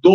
2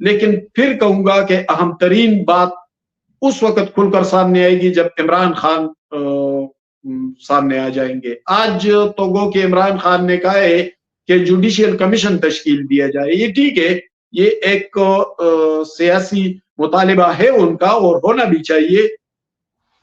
لیکن پھر کہوں گا کہ اہم ترین بات اس وقت کھل کر سامنے آئے گی جب عمران خان سامنے آ جائیں گے. آج تو گو کہ عمران خان نے کہا ہے کہ جوڈیشل کمیشن تشکیل دیا جائے. یہ ٹھیک ہے, یہ ایک سیاسی مطالبہ ہے ان کا اور ہونا بھی چاہیے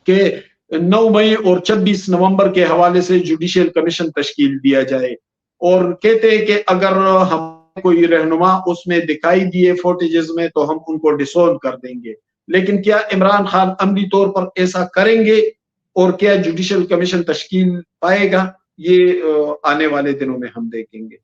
کہ 9 مئی اور 26 نومبر کے حوالے سے جوڈیشل کمیشن تشکیل دیا جائے. اور کہتے ہیں کہ اگر ہم کوئی رہنما اس میں دکھائی دیے فوٹیجز میں تو ہم ان کو ڈسون کر دیں گے. لیکن کیا عمران خان عملی طور پر ایسا کریں گے اور کیا جوڈیشل کمیشن تشکیل پائے گا, یہ آنے والے دنوں میں ہم دیکھیں گے.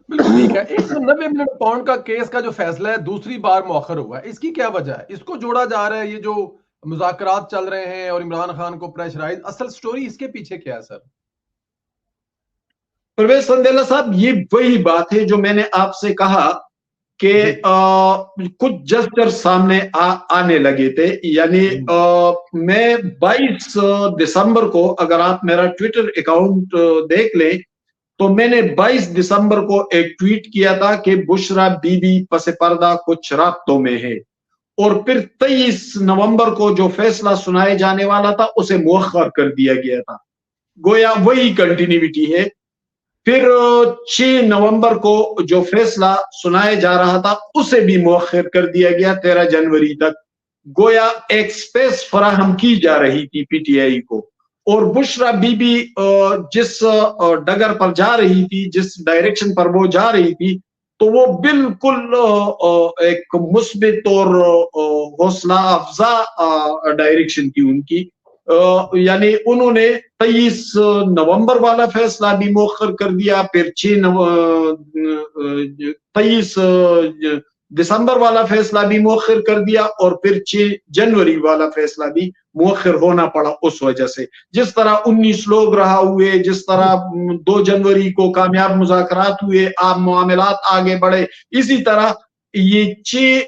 بالکل ٹھیک ہے. 190 ملین پاؤنڈ کا کیس کا جو فیصلہ ہے دوسری بار مؤخر ہوا ہے, اس کی کیا وجہ ہے؟ اس کو جوڑا جا رہا ہے یہ جو مذاکرات چل رہے ہیں اور عمران خان کو پریشرائز, اصل سٹوری اس کے پیچھے کیا ہے سر؟ پرویز سندیلا صاحب, یہ وہی بات ہے جو میں نے آپ سے کہا کہ کچھ جسٹر سامنے آنے لگے تھے. یعنی میں 22 دسمبر کو, اگر آپ میرا ٹویٹر اکاؤنٹ دیکھ لیں تو میں نے 22 دسمبر کو ایک ٹویٹ کیا تھا کہ بشرا بی بی پس پردہ کچھ رابطوں میں ہے, اور پھر 23 نومبر کو جو فیصلہ سنائے جانے والا تھا اسے مؤخر کر دیا گیا تھا. گویا وہی کنٹینیوٹی ہے. پھر 6 نومبر کو جو فیصلہ سنایا جا رہا تھا اسے بھی مؤخر کر دیا گیا 13 جنوری تک. گویا ایک سپیس فراہم کی جا رہی تھی پی ٹی آئی کو, اور بشرا بی بی جس ڈگر پر جا رہی تھی, جس ڈائریکشن پر وہ جا رہی تھی, تو وہ بالکل ایک مثبت اور حوصلہ افزا ڈائریکشن تھی ان کی. یعنی انہوں نے 23 نومبر والا فیصلہ بھی مؤخر کر دیا, پھر 23 دسمبر والا فیصلہ بھی مؤخر کر دیا, اور پھر 6 جنوری والا فیصلہ بھی مؤخر ہونا پڑا اس وجہ سے. جس طرح 19 لوگ رہا ہوئے, جس طرح 2 جنوری کو کامیاب مذاکرات ہوئے, عام معاملات آگے بڑھے, اسی طرح یہ 6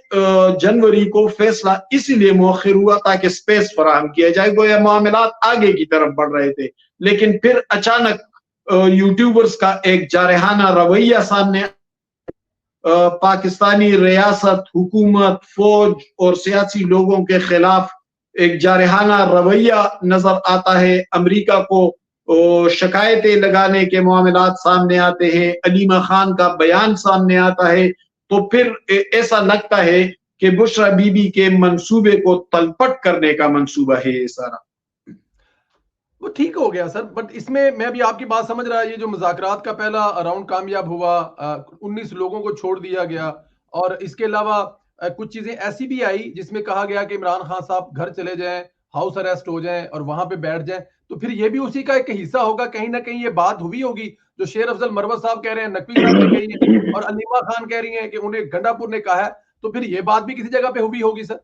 جنوری کو فیصلہ اسی لیے مؤخر ہوا تاکہ سپیس فراہم کیا جائے. گویا معاملات آگے کی طرف بڑھ رہے تھے, لیکن پھر اچانک یوٹیوبرز کا ایک جارحانہ رویہ سامنے, پاکستانی ریاست, حکومت, فوج اور سیاسی لوگوں کے خلاف ایک جارحانہ رویہ نظر آتا ہے. امریکہ کو شکایتیں لگانے کے معاملات سامنے آتے ہیں, علیمہ خان کا بیان سامنے آتا ہے, تو پھر ایسا لگتا ہے کہ بشرا بی بی کے منصوبے کو تلپٹ کرنے کا منصوبہ ہے یہ سارا. وہ ٹھیک ہو گیا سر, بٹ اس میں بھی آپ کی بات سمجھ رہا ہے. یہ جو مذاکرات کا پہلا راؤنڈ کامیاب ہوا, 19 لوگوں کو چھوڑ دیا گیا, اور اس کے علاوہ کچھ چیزیں ایسی بھی آئی جس میں کہا گیا کہ عمران خان صاحب گھر چلے جائیں, ہاؤس اریسٹ ہو جائیں اور وہاں پہ بیٹھ جائیں, تو پھر یہ بھی اسی کا ایک حصہ ہوگا. کہیں نہ کہیں یہ بات ہوئی ہوگی جو شیر افضل مروت صاحب کہہ رہے ہیں, نقوی صاحب نے کہی ہے, اور علیمہ خان کہہ رہی ہیں کہ انہیں گنڈا پور نے کہا ہے, تو پھر یہ بات بھی کسی جگہ پہ ہوئی ہوگی سر.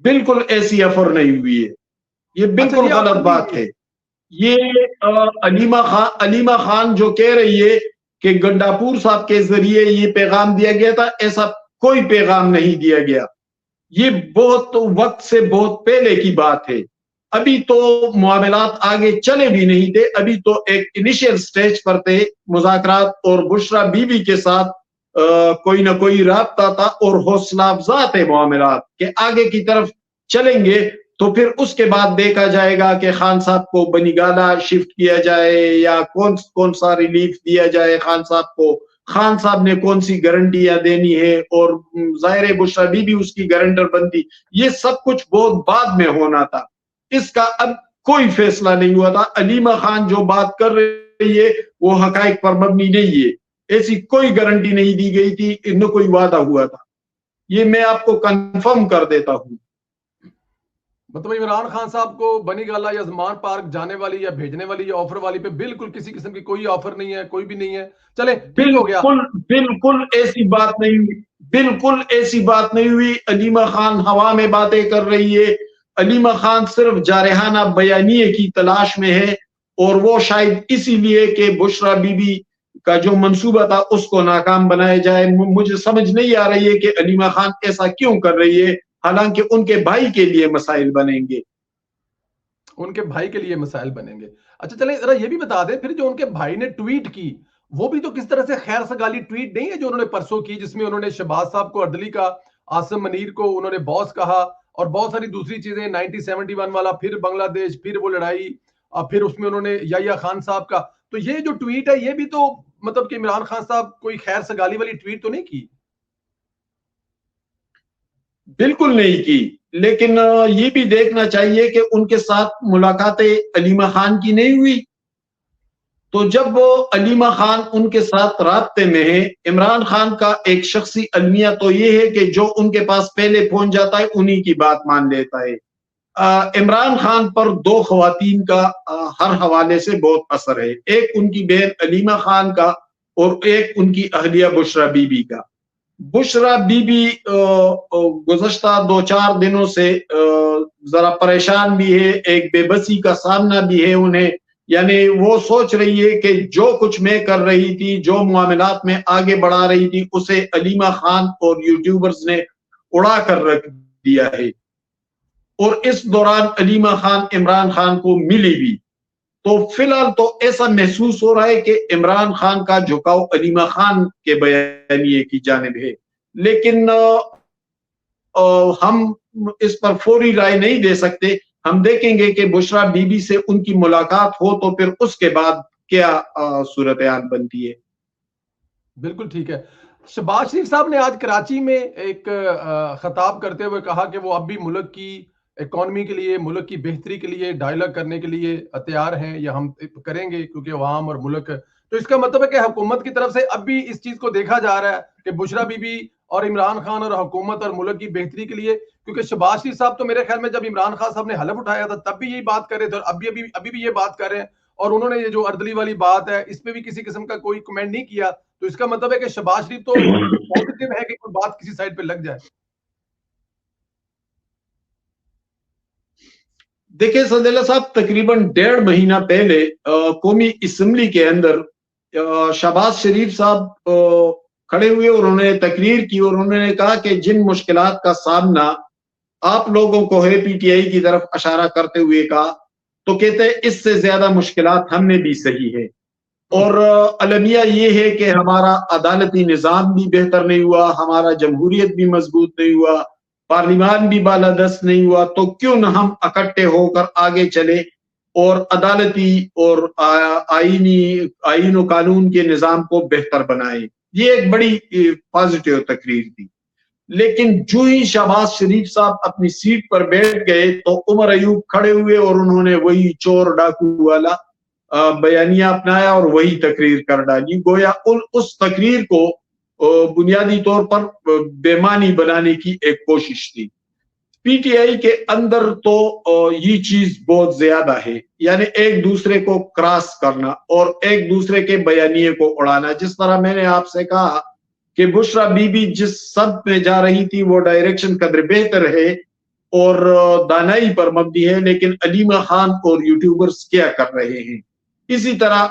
بالکل ایسی افر نہیں ہوئی ہے, یہ بالکل غلط بات ہے. یہ علیمہ خان جو کہہ رہی ہے کہ گنڈاپور صاحب کے ذریعے یہ پیغام دیا گیا تھا, ایسا کوئی پیغام نہیں دیا گیا. یہ بہت وقت سے بہت پہلے کی بات ہے. ابھی تو معاملات آگے چلے بھی نہیں تھے, ابھی تو ایک انیشیل سٹیج پر تھے مذاکرات, اور بشرا بی بی کے ساتھ کوئی نہ کوئی رابطہ تھا اور حوصلہ افزا تھے معاملات کہ آگے کی طرف چلیں گے. تو پھر اس کے بعد دیکھا جائے گا کہ خان صاحب کو بنی گالا شفٹ کیا جائے یا کون سا ریلیف دیا جائے خان صاحب کو, خان صاحب نے کون سی گارنٹیاں دینی ہے, اور ظاہر بشرا بی بھی اس کی گارنٹر بنتی. یہ سب کچھ بہت بعد میں ہونا تھا, اس کا اب کوئی فیصلہ نہیں ہوا تھا. علیمہ خان جو بات کر رہی ہے وہ حقائق پر مبنی نہیں ہے, ایسی کوئی گارنٹی نہیں دی گئی تھی, نہ کوئی وعدہ ہوا تھا. یہ میں آپ کو کنفرم کر دیتا ہوں. مطلب عمران خان صاحب کو بنی گالا یا زمان پارک جانے والی یا بھیجنے والی یا آفر والی پہ بالکل کسی قسم کی کوئی آفر نہیں ہے, کوئی بھی نہیں ہے. چلے ٹھیک ہو گیا. بالکل ایسی بات نہیں ہوئی, بالکل ایسی بات نہیں ہوئی. علیمہ خان ہوا میں باتیں کر رہی ہے. علیمہ خان صرف جارحانہ بیانیے کی تلاش میں ہے, اور وہ شاید اسی لیے کہ بشرا بی بی کا جو منصوبہ تھا اس کو ناکام بنایا جائے. مجھے سمجھ نہیں آ رہی ہے کہ علیمہ خان ایسا کیوں کر رہی ہے, حالانکہ ان کے بھائی کے لیے مسائل بنیں گے. ان کے بھائی کے لیے مسائل بنیں گے. اچھا چلیں ذرا یہ بھی بتا دیں, پھر جو ان کے بھائی نے ٹویٹ کی وہ بھی تو کس طرح سے خیر سگالی ٹویٹ نہیں ہے جو انہوں نے پرسوں کی، جس میں انہوں نے شہباز صاحب کو اردلی کا، عاصم منیر کو انہوں نے باس کہا، اور بہت ساری دوسری چیزیں، 1971 والا، پھر بنگلہ دیش، پھر وہ لڑائی، اور پھر اس میں انہوں نے یحییٰ خان صاحب کا. تو یہ جو ٹویٹ ہے یہ بھی تو مطلب کہ عمران خان صاحب کوئی خیر سگالی والی ٹویٹ تو نہیں کی. بالکل نہیں کی، لیکن یہ بھی دیکھنا چاہیے کہ ان کے ساتھ ملاقاتیں علیمہ خان کی نہیں ہوئی. تو جب وہ علیمہ خان ان کے ساتھ رابطے میں ہے، عمران خان کا ایک شخصی المیہ تو یہ ہے کہ جو ان کے پاس پہلے پہنچ جاتا ہے انہی کی بات مان لیتا ہے. عمران خان پر دو خواتین کا ہر حوالے سے بہت اثر ہے، ایک ان کی بہن علیمہ خان کا اور ایک ان کی اہلیہ بشرا بی بی کا. بشرا بی بی گزشتہ 2-4 دنوں سے ذرا پریشان بھی ہے، ایک بے بسی کا سامنا بھی ہے انہیں. یعنی وہ سوچ رہی ہے کہ جو کچھ میں کر رہی تھی، جو معاملات میں آگے بڑھا رہی تھی، اسے علیمہ خان اور یوٹیوبرز نے اڑا کر رکھ دیا ہے. اور اس دوران علیمہ خان عمران خان کو ملی بھی. تو فی الحال تو ایسا محسوس ہو رہا ہے کہ عمران خان کا جھکاؤ علیمہ خان کے بیانیے کی جانب ہے، لیکن ہم اس پر فوری رائے نہیں دے سکتے. ہم دیکھیں گے کہ بشرا بی بی سے ان کی ملاقات ہو تو پھر اس کے بعد کیا صورتحال بنتی ہے. بالکل ٹھیک ہے. شہباز شریف صاحب نے آج کراچی میں ایک خطاب کرتے ہوئے کہا کہ وہ اب بھی ملک کی اکانومی کے لیے، ملک کی بہتری کے لیے ڈائلاگ کرنے کے لیے تیار ہیں، یا ہم کریں گے کیونکہ عوام اور ملک. تو اس کا مطلب ہے کہ حکومت کی طرف سے اب بھی اس چیز کو دیکھا جا رہا ہے کہ بشرا بی بی اور عمران خان اور حکومت اور ملک کی بہتری کے لیے. کیونکہ شہباز شریف صاحب تو میرے خیال میں جب عمران خان صاحب نے حلف اٹھایا تھا تب بھی یہی بات کر رہے تھے، اور ابھی بھی یہ بات کر رہے ہیں. اور انہوں نے یہ جو اردلی والی بات ہے اس پہ بھی کسی قسم کا کوئی کمنٹ نہیں کیا. تو اس کا مطلب ہے کہ شہباز شریف تو پازیٹیو ہے کہ کوئی بات کسی سائڈ پہ لگ جائے. دیکھیں سدیلہ صاحب، تقریباً 1.5 مہینہ پہلے قومی اسمبلی کے اندر شہباز شریف صاحب کھڑے ہوئے اور انہوں نے تقریر کی، اور انہوں نے کہا کہ جن مشکلات کا سامنا آپ لوگوں کو ہے، پی ٹی آئی کی طرف اشارہ کرتے ہوئے کہا، تو کہتے ہیں اس سے زیادہ مشکلات ہم نے بھی سہی ہے. اور المیہ یہ ہے کہ ہمارا عدالتی نظام بھی بہتر نہیں ہوا، ہمارا جمہوریت بھی مضبوط نہیں ہوا، پارلیمان بھی بالادست نہیں ہوا. تو کیوں نہ ہم اکٹھے ہو کر آگے چلے اور عدالتی اور آئین و قانون کے نظام کو بہتر بنائے. یہ ایک بڑی پازیٹیو تقریر تھی. لیکن جو ہی شہباز شریف صاحب اپنی سیٹ پر بیٹھ گئے تو عمر ایوب کھڑے ہوئے اور انہوں نے وہی چور ڈاکو والا بیانیہ اپنایا اور وہی تقریر کر ڈالی. گویا اس تقریر کو بنیادی طور پر بے معنی بنانے کی ایک کوشش تھی. پی ٹی آئی کے اندر تو یہ چیز بہت زیادہ ہے، یعنی ایک دوسرے کو کراس کرنا اور ایک دوسرے کے بیانیے کو اڑانا. جس طرح میں نے آپ سے کہا کہ بشرا بی بی جس سب میں جا رہی تھی وہ ڈائریکشن قدر بہتر ہے اور دانائی پر مبنی ہے، لیکن علیمہ خان اور یوٹیوبرز کیا کر رہے ہیں. اسی طرح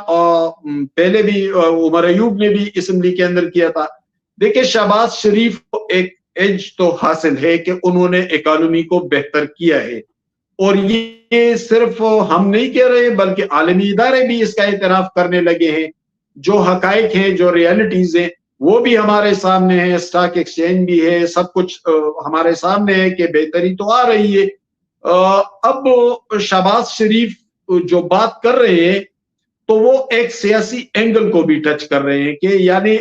پہلے بھی عمر ایوب نے بھی اسمبلی کے اندر کیا تھا. دیکھیں شہباز شریف کو ایک ایج تو حاصل ہے کہ انہوں نے اکانومی کو بہتر کیا ہے، اور یہ صرف ہم نہیں کہہ رہے بلکہ عالمی ادارے بھی اس کا اعتراف کرنے لگے ہیں. جو حقائق ہیں، جو ریالٹیز ہیں، وہ بھی ہمارے سامنے ہے، اسٹاک ایکسچینج بھی ہے، سب کچھ ہمارے سامنے ہے کہ بہتری تو آ رہی ہے. اب شہباز شریف جو بات کر رہے ہیں تو وہ ایک سیاسی اینگل کو بھی ٹچ کر رہے ہیں کہ یعنی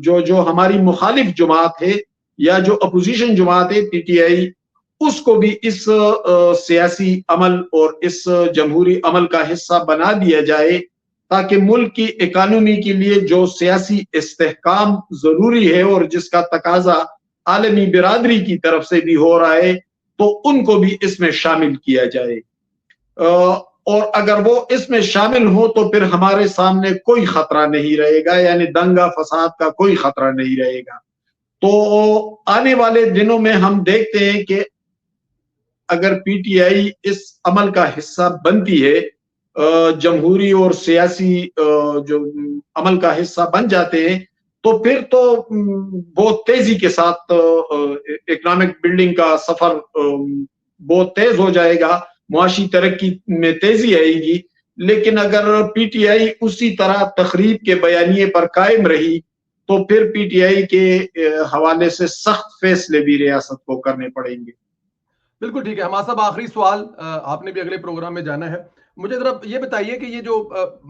جو ہماری مخالف جماعت ہے یا جو اپوزیشن جماعت ہے پی ٹی آئی، اس کو بھی اس سیاسی عمل اور اس جمہوری عمل کا حصہ بنا دیا جائے، تاکہ ملک کی اکانومی کے لیے جو سیاسی استحکام ضروری ہے اور جس کا تقاضا عالمی برادری کی طرف سے بھی ہو رہا ہے، تو ان کو بھی اس میں شامل کیا جائے. اور اگر وہ اس میں شامل ہو تو پھر ہمارے سامنے کوئی خطرہ نہیں رہے گا، یعنی دنگا فساد کا کوئی خطرہ نہیں رہے گا. تو آنے والے دنوں میں ہم دیکھتے ہیں کہ اگر پی ٹی آئی اس عمل کا حصہ بنتی ہے، جمہوری اور سیاسی جو عمل کا حصہ بن جاتے ہیں، تو پھر تو بہت تیزی کے ساتھ اکنامک بلڈنگ کا سفر بہت تیز ہو جائے گا، معاشی ترقی میں تیزی آئے گی. لیکن اگر پی ٹی آئی اسی طرح تخریب کے بیانیے پر قائم رہی تو پھر پی ٹی آئی کے حوالے سے سخت فیصلے بھی ریاست کو کرنے پڑیں گے. بالکل ٹھیک ہے. ہمارا صاحب آخری سوال, آپ نے بھی اگلے پروگرام میں جانا ہے, مجھے ذرا یہ بتائیے کہ یہ جو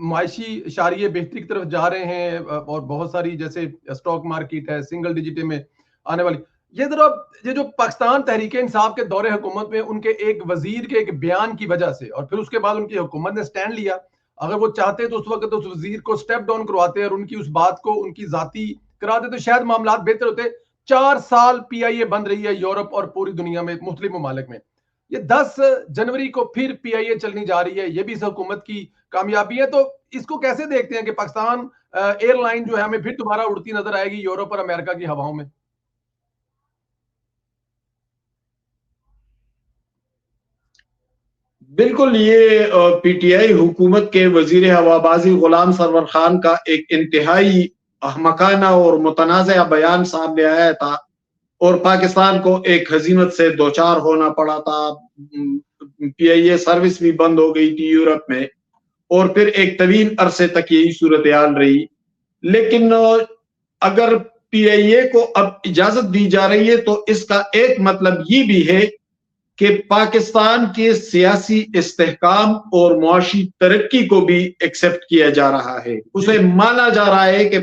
معاشی اشاریے بہتری کی طرف جا رہے ہیں اور بہت ساری جیسے اسٹاک مارکیٹ ہے سنگل ڈیجٹ میں آنے والی, یہ ذرا یہ جو پاکستان تحریک انصاف کے دور حکومت میں ان کے ایک وزیر کے ایک بیان کی وجہ سے اور پھر اس کے بعد ان کی حکومت نے سٹینڈ لیا, اگر وہ چاہتے تو اس وقت اس وزیر کو سٹیپ ڈاؤن کرواتے اور ان کی اس بات کو ان کی ذاتی کراتے تو شاید معاملات بہتر ہوتے. 4 سال پی آئی اے بند رہی ہے یورپ اور پوری دنیا میں مختلف ممالک میں, یہ 10 جنوری کو پھر پی آئی اے چلنی جا رہی ہے, یہ بھی اس حکومت کی کامیابی ہے. تو اس کو کیسے دیکھتے ہیں کہ پاکستان ایئر لائن جو ہے ہمیں پھر دوبارہ اڑتی نظر آئے گی یورپ اور امریکہ کی ہواؤں میں؟ بالکل, یہ پی ٹی آئی حکومت کے وزیر ہوابازی غلام سرور خان کا ایک انتہائی احمقانہ اور متنازع بیان سامنے آیا تھا اور پاکستان کو ایک ہزیمت سے دوچار ہونا پڑا تھا. پی آئی اے سروس بھی بند ہو گئی تھی یورپ میں اور پھر ایک طویل عرصے تک یہی صورتحال رہی. لیکن اگر پی آئی اے کو اب اجازت دی جا رہی ہے تو اس کا ایک مطلب یہ بھی ہے کہ پاکستان کے سیاسی استحکام اور معاشی ترقی کو بھی ایکسپٹ کیا جا رہا ہے, اسے مانا جا رہا ہے کہ